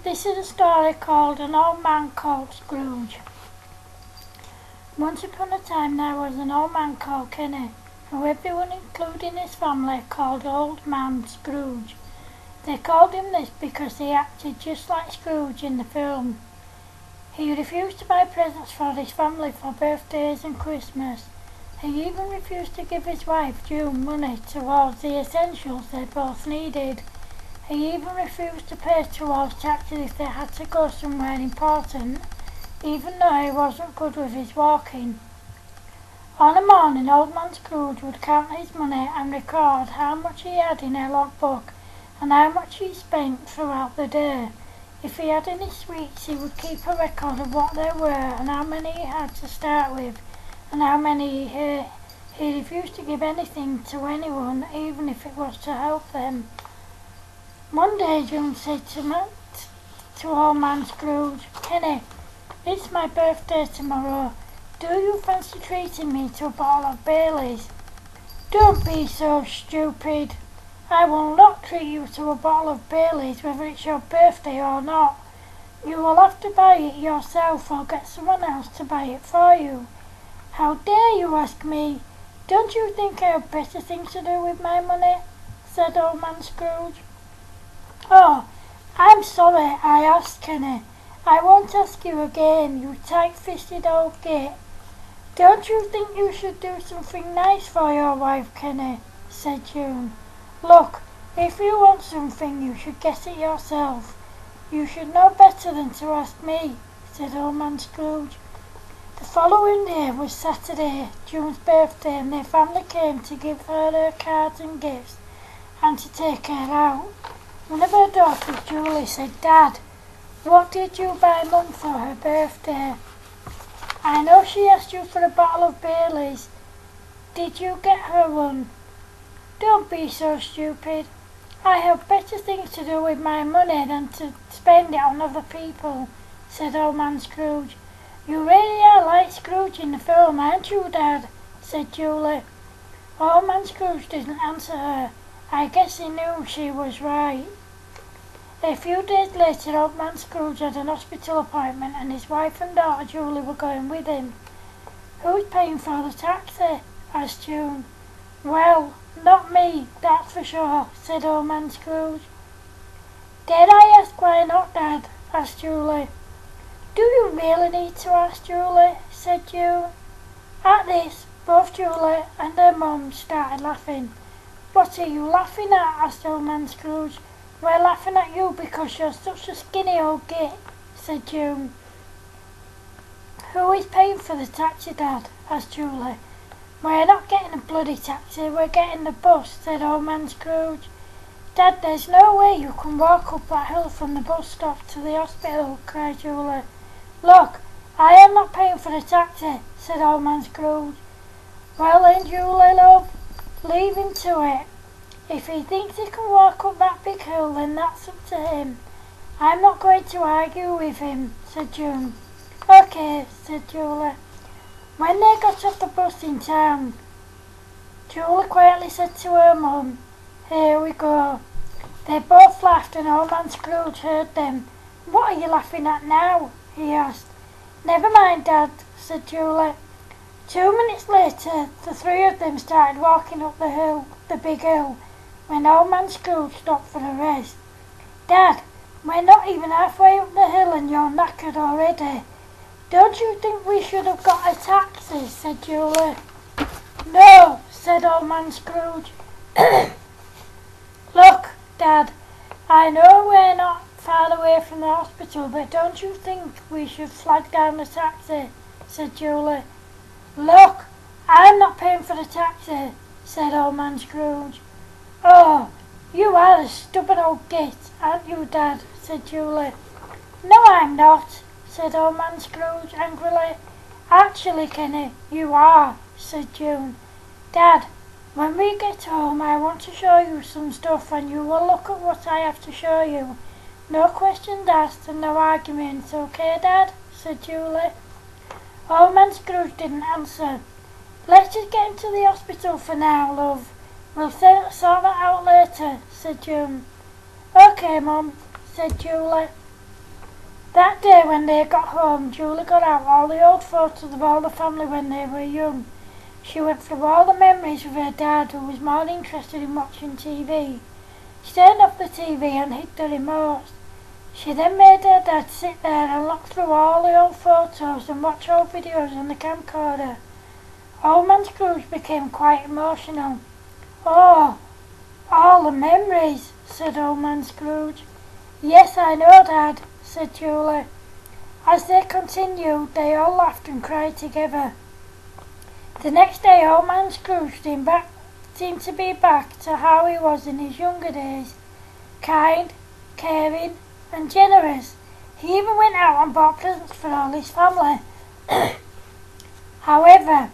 This is a story called An Old Man Called Scrooge. Once upon a time there was an old man called Kenny, who everyone, including his family, called Old Man Scrooge. They called him this because he acted just like Scrooge in the film. He refused to buy presents for his family for birthdays and Christmas. He even refused to give his wife June money towards the essentials they both needed. He even refused to pay towards taxis if they had to go somewhere important, even though he wasn't good with his walking. On a morning, Old Man Scrooge would count his money and record how much he had in a logbook and how much he spent throughout the day. If he had any sweets, he would keep a record of what they were and how many he had to start with and how many he refused to give anything to anyone, even if it was to help them. One day June said to Old Man Scrooge, "Kenny, it's my birthday tomorrow. Do you fancy treating me to a bottle of Baileys?" "Don't be so stupid. I will not treat you to a bottle of Baileys whether it's your birthday or not. You will have to buy it yourself or get someone else to buy it for you." "How dare you ask me? Don't you think I have better things to do with my money?" said Old Man Scrooge. "Oh, I'm sorry I asked, Kenny. I won't ask you again, you tight-fisted old git." "Don't you think you should do something nice for your wife, Kenny?" said June. "Look, if you want something, you should get it yourself. You should know better than to ask me," said Old Man Scrooge. The following day was Saturday, June's birthday, and their family came to give her cards and gifts and to take her out. One of her daughters, Julie, said, "Dad, what did you buy Mum for her birthday?" "I know she asked you for a bottle of Baileys. Did you get her one?" "Don't be so stupid. I have better things to do with my money than to spend it on other people," said Old Man Scrooge. "You really are like Scrooge in the film, aren't you, Dad?" said Julie. Old Man Scrooge didn't answer her. I guess he knew she was right. A few days later, Old Man Scrooge had an hospital appointment and his wife and daughter Julie were going with him. "Who's paying for the taxi?" asked June. "Well, not me, that's for sure," said Old Man Scrooge. "Dare I ask why not, Dad?" asked Julie. "Do you really need to ask, Julie?" said June. At this, both Julie and her mum started laughing. "What are you laughing at?" asked Old Man Scrooge. "We're laughing at you because you're such a skinny old git," said June. "Who is paying for the taxi, Dad?" asked Julie. "We're not getting a bloody taxi, we're getting the bus," said Old Man Scrooge. "Dad, there's no way you can walk up that hill from the bus stop to the hospital," cried Julie. "Look, I am not paying for the taxi," said Old Man Scrooge. "Well then, Julie, love, leave him to it. If he thinks he can walk up that big hill, then that's up to him. I'm not going to argue with him," said June. "Okay," said Julie. When they got off the bus in town, Julie quietly said to her mum, "Here we go." They both laughed and Old Man Scrooge heard them. "What are you laughing at now?" he asked. "Never mind, Dad," said Julie. 2 minutes later, the three of them started walking up the big hill, when Old Man Scrooge stopped for a rest. "Dad, we're not even halfway up the hill and you're knackered already. Don't you think we should have got a taxi?" said Julie. "No," said Old Man Scrooge. "Look, Dad, I know we're not far away from the hospital, but don't you think we should flag down the taxi?" said Julie. "Look, I'm not paying for the taxi," said Old Man Scrooge. "Oh, you are a stubborn old git, aren't you, Dad?" said Julie. "No, I'm not," said Old Man Scrooge angrily. "Actually, Kenny, you are," said June. "Dad, when we get home, I want to show you some stuff and you will look at what I have to show you. No questions asked and no arguments, okay, Dad?" said Julie. Old Man Scrooge didn't answer. "Let's just get him to the hospital for now, love. We'll sort that out later," said June. "Okay, Mum," said Julie. That day when they got home, Julie got out all the old photos of all the family when they were young. She went through all the memories of her dad, who was more interested in watching TV. She turned off the TV and hid the remote. She then made her dad sit there and look through all the old photos and watch old videos on the camcorder. Old Man Scrooge became quite emotional. "Oh, all the memories," said Old Man Scrooge. "Yes, I know, Dad," said Julie. As they continued, they all laughed and cried together. The next day, Old Man Scrooge seemed to be back to how he was in his younger days. Kind, caring, and generous. He even went out and bought presents for all his family. However,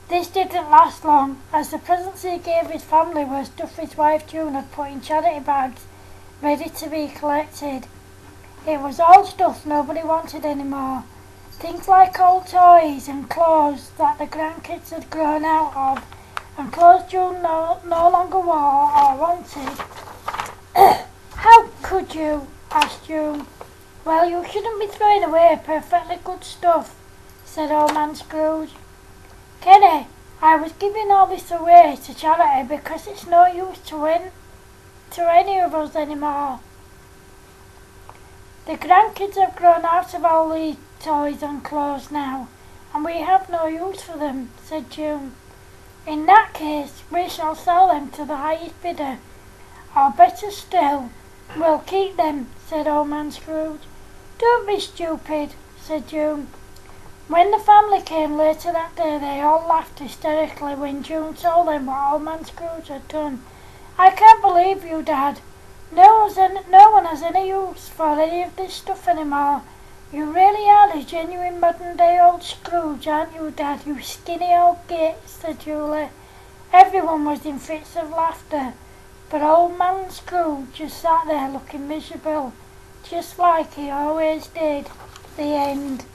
this didn't last long, as the presents he gave his family were stuff his wife June had put in charity bags, ready to be collected. It was all stuff nobody wanted anymore. Things like old toys and clothes that the grandkids had grown out of, and clothes June no longer wore or wanted. "How could you?" asked June. "Well, you shouldn't be throwing away perfectly good stuff," said Old Man Scrooge. "Kenny, I was giving all this away to charity because it's no use to any of us anymore. The grandkids have grown out of all these toys and clothes now, and we have no use for them," said June. "In that case, we shall sell them to the highest bidder. Or better still, we'll keep them," said Old Man Scrooge. "Don't be stupid," said June. When the family came later that day, they all laughed hysterically when June told them what Old Man Scrooge had done. "I can't believe you, Dad. No one has any use for any of this stuff anymore. You really are the genuine modern-day old Scrooge, aren't you, Dad, you skinny old git," said Julie. Everyone was in fits of laughter, but Old Man Scrooge just sat there looking miserable, just like he always did. The end.